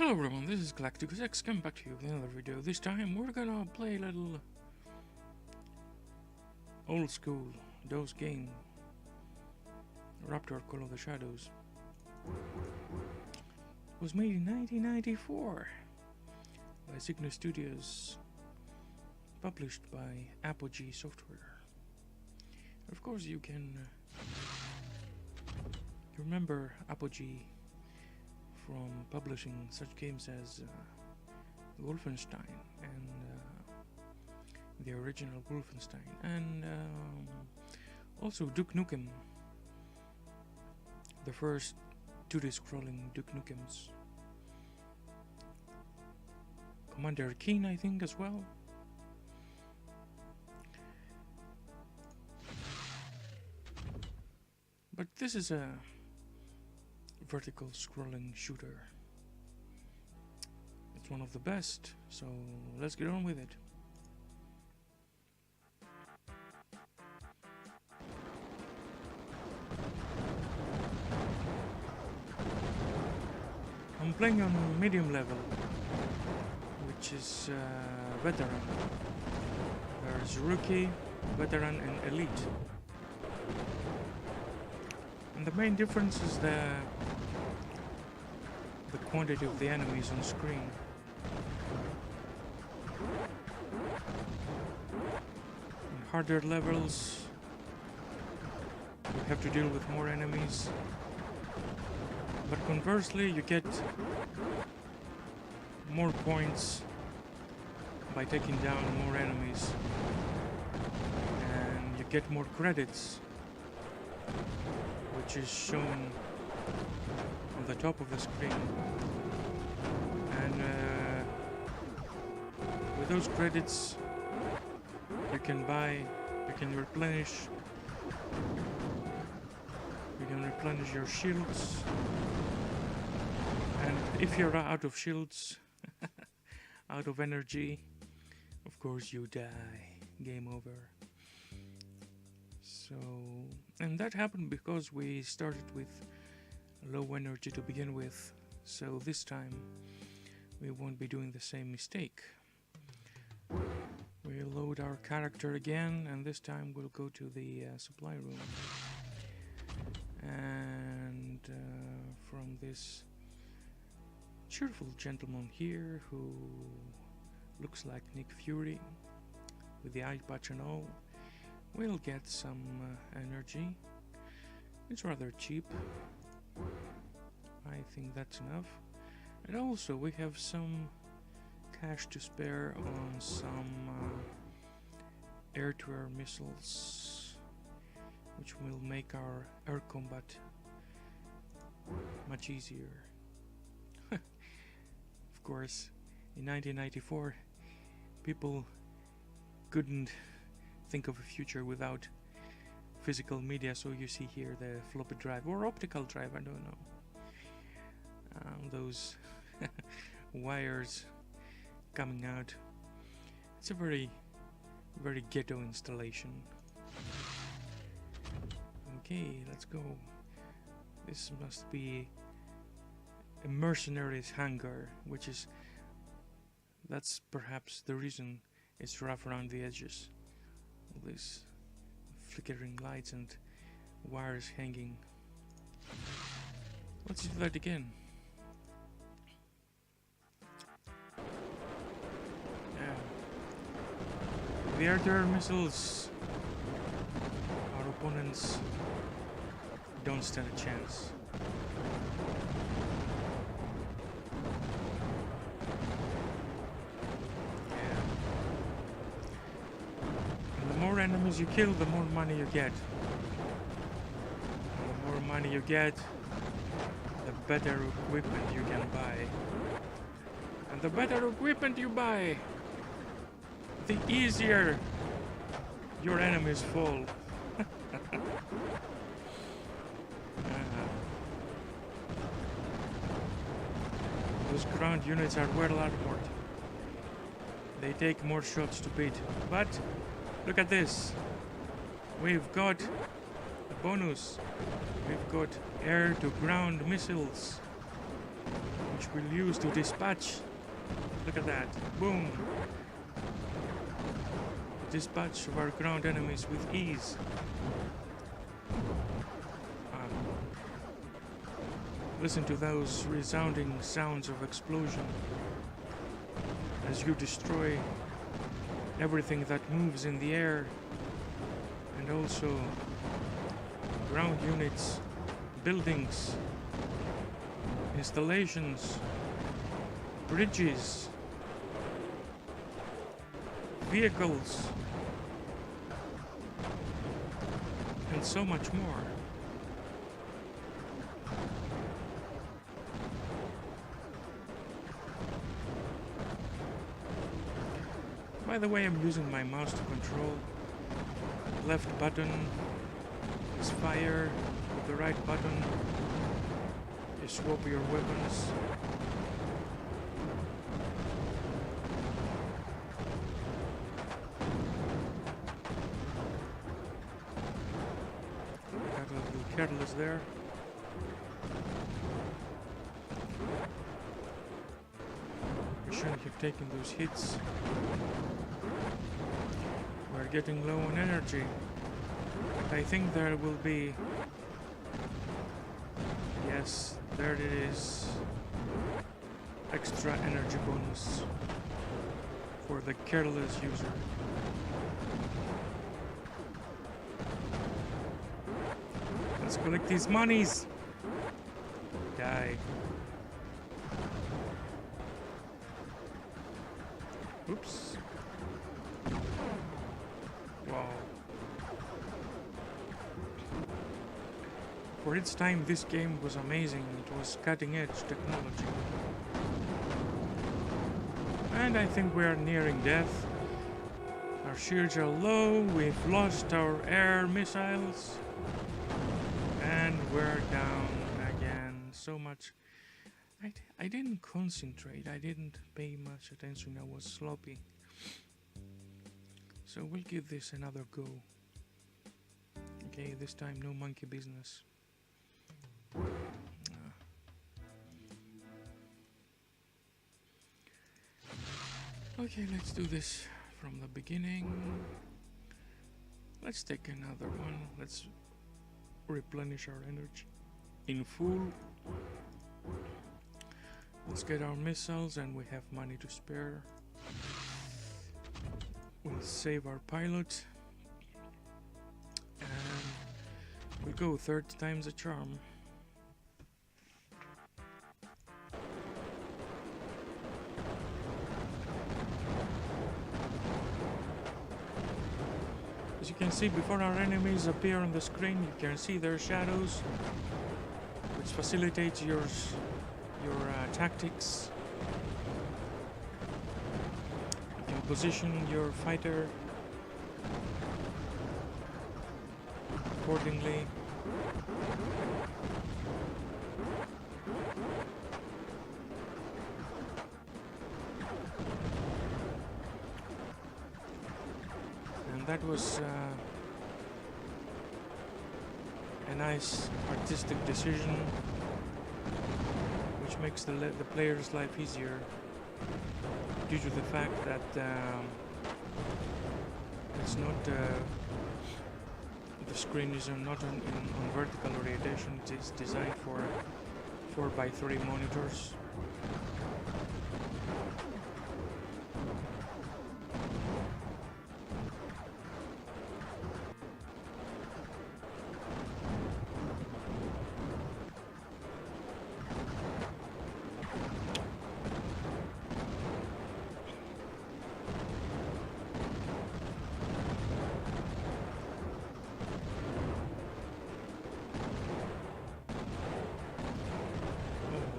Hello everyone, this is Galacticus X coming back to you with another video. This time we're gonna play a little old school DOS game, Raptor Call of the Shadows. It was made in 1994 by Cygnus Studios, published by Apogee Software. Of course you can remember Apogee from publishing such games as Wolfenstein and the original Wolfenstein, and also Duke Nukem, the first 2D scrolling Duke Nukems. Commander Keen, I think, as well. But this is a vertical scrolling shooter. It's one of the best, so let's get on with it. I'm playing on medium level, which is veteran. There's rookie, veteran and elite. And the main difference is the quantity of the enemies on screen. In harder levels, you have to deal with more enemies. But conversely, you get more points by taking down more enemies. And you get more credits, which is shown on the top of the screen. And with those credits you can replenish your shields, and if you're out of shields out of energy, of course you die. Game over. So, and that happened because we started with low energy to begin with, so this time we won't be doing the same mistake. We'll load our character again, and this time we'll go to the supply room. And from this cheerful gentleman here, who looks like Nick Fury with the eye patch and all, we'll get some energy. It's rather cheap. I think that's enough. And also we have some cash to spare on some air-to-air missiles, which will make our air combat much easier. Of course, in 1994 people couldn't think of a future without physical media, so you see here the floppy drive or optical drive, I don't know. Those wires coming out. It's a very ghetto installation. Okay, let's go. This must be a mercenaries hangar, that's perhaps the reason it's rough around the edges. All these flickering lights and wires hanging. Let's do that again. The air-to-air missiles, our opponents don't stand a chance. Yeah. And the more enemies you kill, the more money you get. And the more money you get, the better equipment you can buy. And the better equipment you buy, the easier your enemies fall. Those ground units are well armored. They take more shots to beat. But look at this. We've got a bonus. We've got air to ground missiles. which we'll use to dispatch. Look at that. Boom. Dispatch of our ground enemies with ease. Listen to those resounding sounds of explosion as you destroy everything that moves in the air, and also ground units, buildings, installations, bridges, vehicles, and so much more. By the way, I'm using my mouse to control. Left button is fire, with the right button is swap your weapons. Got a little careless there. We shouldn't have taken those hits. We're getting low on energy. I think there will be... Yes, there it is. Extra energy bonus for the careless user. Let's collect these monies. Die. Oops. Wow. For its time, this game was amazing. It was cutting-edge technology. And I think we are nearing death. Our shields are low, we've lost our air missiles. And we're down again. So much. I didn't concentrate, I didn't pay much attention, I was sloppy. So we'll give this another go. Okay, this time no monkey business. Okay, let's do this from the beginning. Let's take another one. Let's replenish our energy in full. Let's get our missiles, and we have money to spare. We'll save our pilot. And we'll go 30 times a charm. As you can see, before our enemies appear on the screen, you can see their shadows, which facilitates your tactics. You can position your fighter accordingly. And that was a nice artistic decision, which makes the player's life easier due to the fact that it's not the screen is not on vertical orientation. It is designed for 4x3 monitors.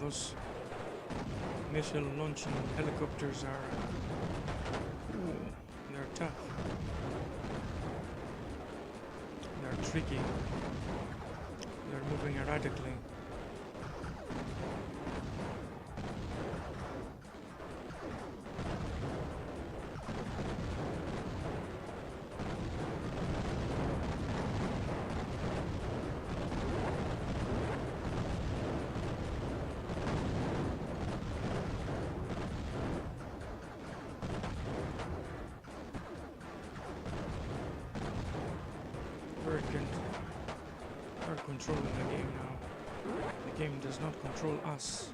Those missile launching helicopters are they're tough. They're tricky. They're moving erratically. are controlling the game now. The game does not control us.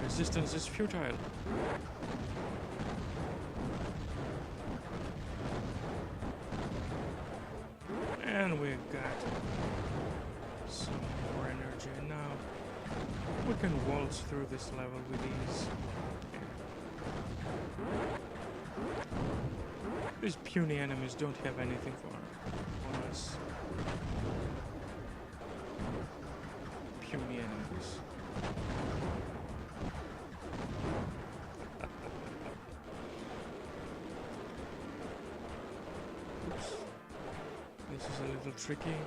Resistance is futile. And we've got some more energy. And now we can waltz through this level with ease. These puny enemies don't have anything on us. Puny enemies. Oops. This is a little tricky.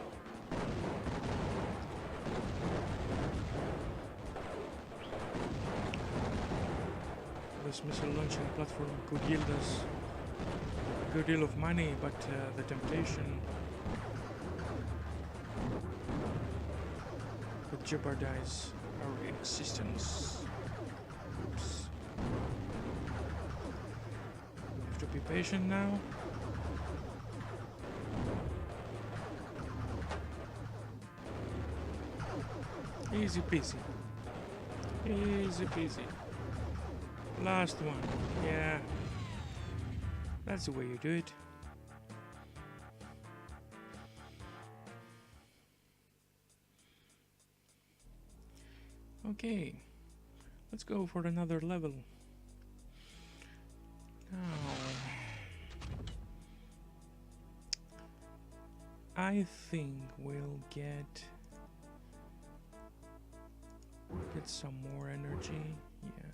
This missile launching platform could yield us a good deal of money, but the temptation could jeopardize our existence. Oops. We have to be patient now. Easy peasy. Easy peasy. Last one. Yeah. That's the way you do it. Okay. Let's go for another level. Now, I think we'll get some more energy. Yeah.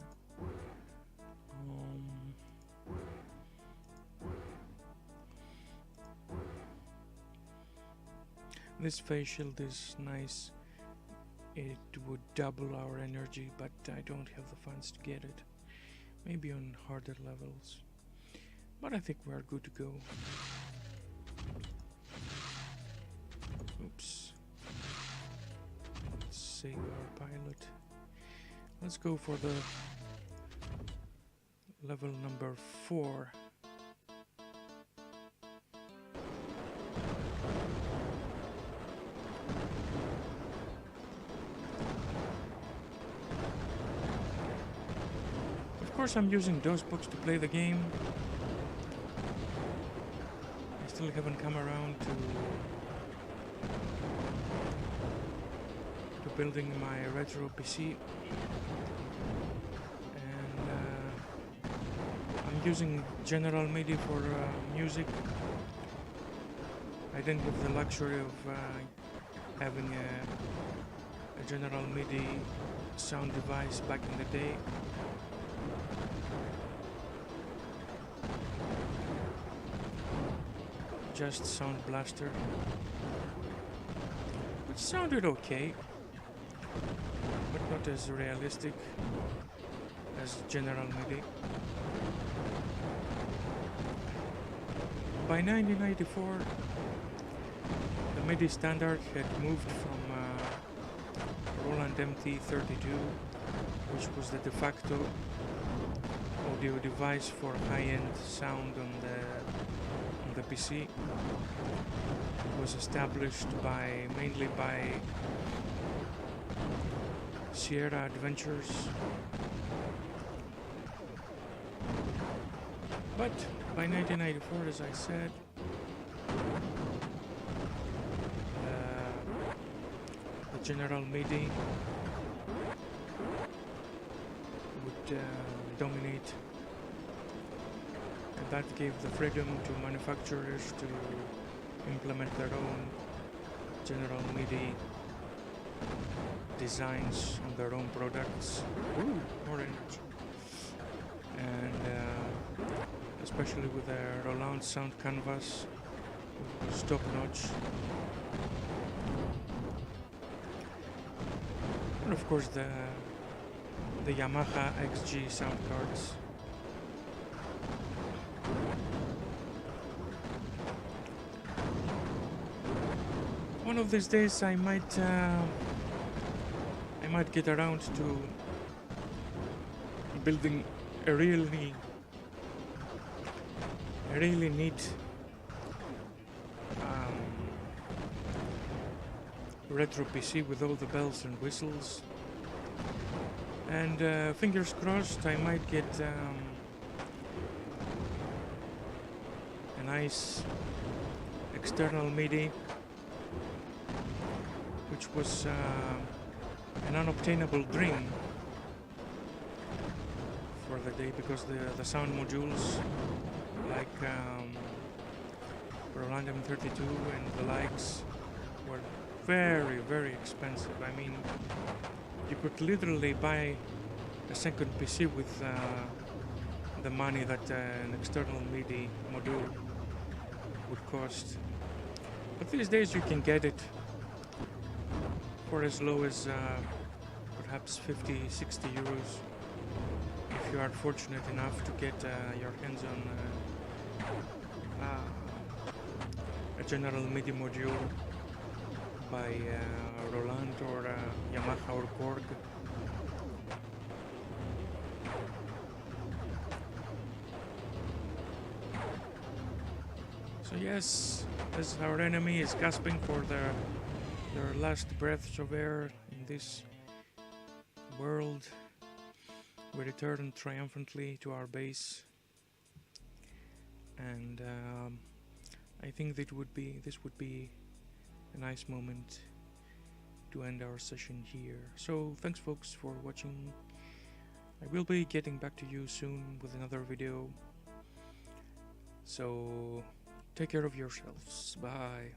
This face shield is nice. It would double our energy, but I don't have the funds to get it. Maybe on harder levels. But I think we're good to go. Oops. Let's save our pilot. Let's go for the level number 4. Of course, I'm using DOSBox to play the game. I still haven't come around to building my retro PC. I'm using General MIDI for music. I didn't have the luxury of having a General MIDI sound device back in the day. Just Sound Blaster, which sounded okay, but not as realistic as General MIDI. By 1994, the MIDI standard had moved from Roland MT32, which was the de facto audio device for high-end sound on the PC. It was established mainly by Sierra Adventures. But by 1994, as I said, the General MIDI would dominate. And that gave the freedom to manufacturers to implement their own General MIDI designs on their own products. Ooh, more energy. And especially with their Roland sound canvas, which was top notch. And of course the Yamaha XG sound cards. One of these days I might get around to a really neat retro PC with all the bells and whistles. And fingers crossed, I might get a nice external MIDI, which was an unobtainable dream for the day, because the sound modules like Roland M32 and the likes were very, very expensive. I mean, you could literally buy a second PC with the money that an external MIDI module would cost. But these days you can get it for as low as perhaps 50-60 euros if you are fortunate enough to get your hands on a general MIDI module by Roland or Yamaha or Korg. So yes, as our enemy is gasping for their last breaths of air in this world, we return triumphantly to our base, and I think this would be a nice moment to end our session here. So thanks folks for watching. I will be getting back to you soon with another video, so take care of yourselves. Bye.